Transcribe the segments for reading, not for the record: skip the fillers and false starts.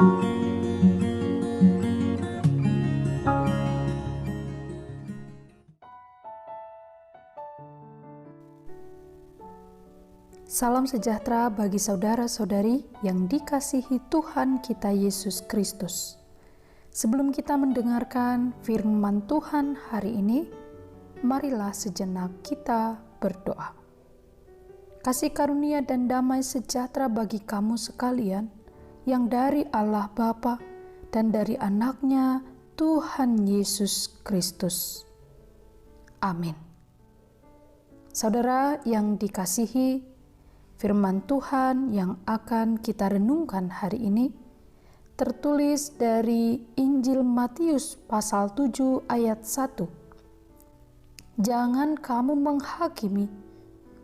Salam sejahtera bagi saudara-saudari yang dikasihi Tuhan kita Yesus Kristus. Sebelum kita mendengarkan firman Tuhan hari ini, marilah sejenak kita berdoa. Kasih karunia dan damai sejahtera bagi kamu sekalian yang dari Allah Bapa dan dari anaknya Tuhan Yesus Kristus. Amin. Saudara yang dikasihi, firman Tuhan yang akan kita renungkan hari ini tertulis dari Injil Matius pasal 7 ayat 1. Jangan kamu menghakimi,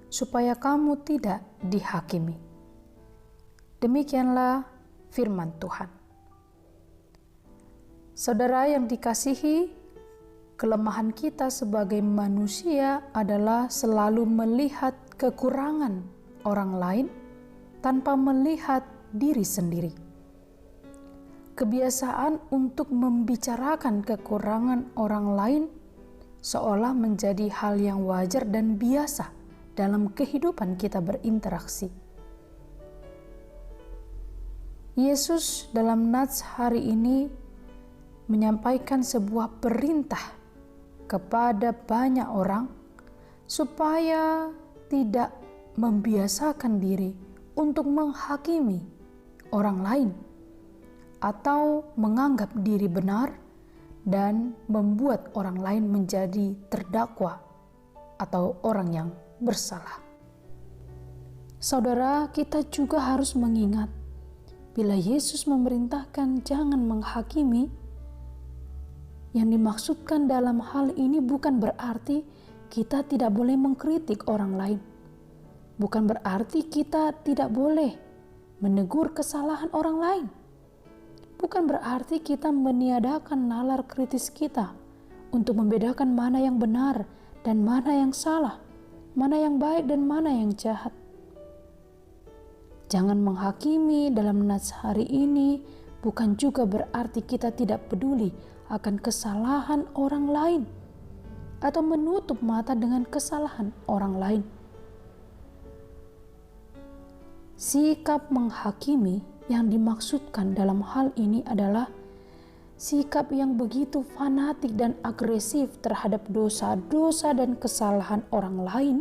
supaya kamu tidak dihakimi. Demikianlah firman Tuhan. Saudara yang dikasihi, kelemahan kita sebagai manusia adalah selalu melihat kekurangan orang lain tanpa melihat diri sendiri. Kebiasaan untuk membicarakan kekurangan orang lain seolah menjadi hal yang wajar dan biasa dalam kehidupan kita berinteraksi. Yesus dalam nats hari ini menyampaikan sebuah perintah kepada banyak orang supaya tidak membiasakan diri untuk menghakimi orang lain atau menganggap diri benar dan membuat orang lain menjadi terdakwa atau orang yang bersalah. Saudara, kita juga harus mengingat bila Yesus memerintahkan jangan menghakimi, yang dimaksudkan dalam hal ini bukan berarti kita tidak boleh mengkritik orang lain. Bukan berarti kita tidak boleh menegur kesalahan orang lain. Bukan berarti kita meniadakan nalar kritis kita untuk membedakan mana yang benar dan mana yang salah, mana yang baik dan mana yang jahat. Jangan menghakimi dalam nats hari ini bukan juga berarti kita tidak peduli akan kesalahan orang lain atau menutup mata dengan kesalahan orang lain. Sikap menghakimi yang dimaksudkan dalam hal ini adalah sikap yang begitu fanatik dan agresif terhadap dosa-dosa dan kesalahan orang lain,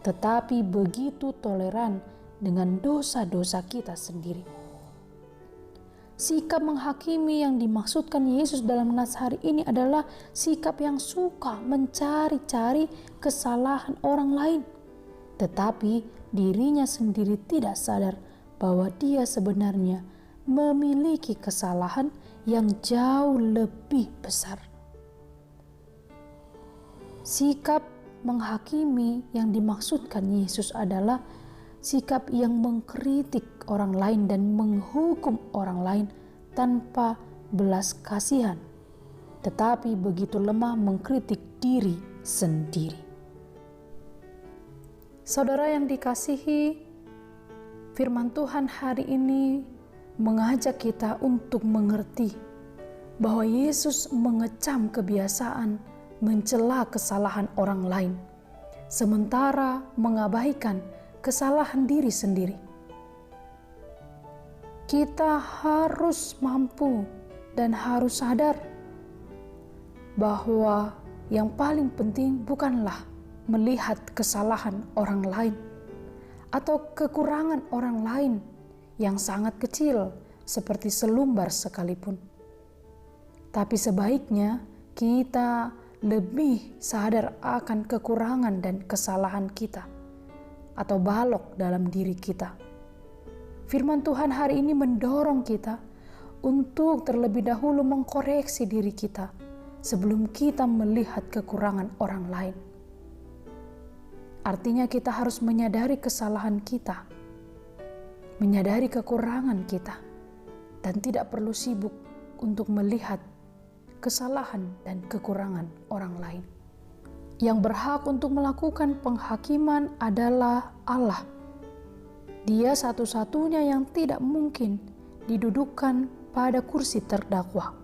tetapi begitu toleran dengan dosa-dosa kita sendiri. Sikap menghakimi yang dimaksudkan Yesus dalam nats hari ini adalah sikap yang suka mencari-cari kesalahan orang lain, tetapi dirinya sendiri tidak sadar bahwa dia sebenarnya memiliki kesalahan yang jauh lebih besar. Sikap menghakimi yang dimaksudkan Yesus adalah sikap yang mengkritik orang lain dan menghukum orang lain tanpa belas kasihan, tetapi begitu lemah mengkritik diri sendiri. Saudara yang dikasihi, firman Tuhan hari ini mengajak kita untuk mengerti bahwa Yesus mengecam kebiasaan mencela kesalahan orang lain, sementara mengabaikan kesalahan diri sendiri. Kita harus mampu dan harus sadar bahwa yang paling penting bukanlah melihat kesalahan orang lain atau kekurangan orang lain yang sangat kecil seperti selumbar sekalipun. Tapi sebaiknya kita lebih sadar akan kekurangan dan kesalahan kita atau balok dalam diri kita. Firman Tuhan hari ini mendorong kita untuk terlebih dahulu mengkoreksi diri kita sebelum kita melihat kekurangan orang lain. Artinya kita harus menyadari kesalahan kita, menyadari kekurangan kita, dan tidak perlu sibuk untuk melihat kesalahan dan kekurangan orang lain. Yang berhak untuk melakukan penghakiman adalah Allah. Dia satu-satunya yang tidak mungkin didudukkan pada kursi terdakwa.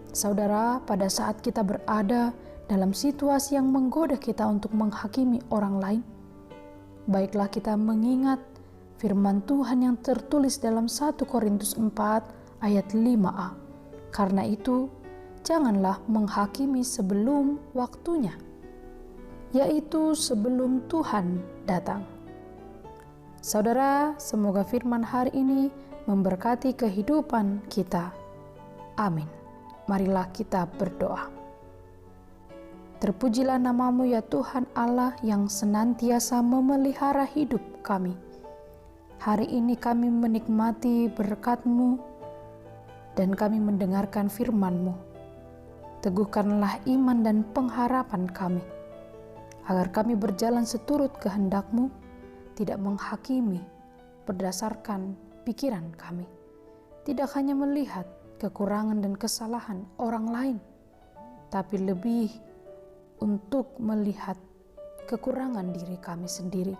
Saudara, pada saat kita berada dalam situasi yang menggoda kita untuk menghakimi orang lain, baiklah kita mengingat firman Tuhan yang tertulis dalam 1 Korintus 4 ayat 5a. Karena itu, janganlah menghakimi sebelum waktunya, yaitu sebelum Tuhan datang. Saudara, semoga firman hari ini memberkati kehidupan kita. Amin. Marilah kita berdoa. Terpujilah nama-Mu ya Tuhan Allah yang senantiasa memelihara hidup kami. Hari ini kami menikmati berkat-Mu dan kami mendengarkan firman-Mu. Teguhkanlah iman dan pengharapan kami, agar kami berjalan seturut kehendak-Mu, tidak menghakimi berdasarkan pikiran kami, tidak hanya melihat kekurangan dan kesalahan orang lain, tapi lebih untuk melihat kekurangan diri kami sendiri,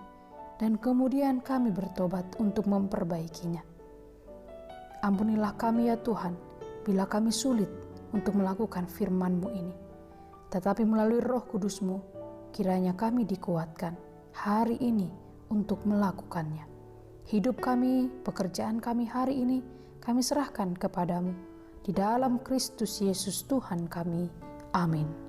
dan kemudian kami bertobat untuk memperbaikinya. Ampunilah kami ya Tuhan, bila kami sulit untuk melakukan firman-Mu ini, tetapi melalui Roh Kudus-Mu, kiranya kami dikuatkan hari ini untuk melakukannya. Hidup kami, pekerjaan kami hari ini, kami serahkan kepadamu. Di dalam Kristus Yesus Tuhan kami. Amin.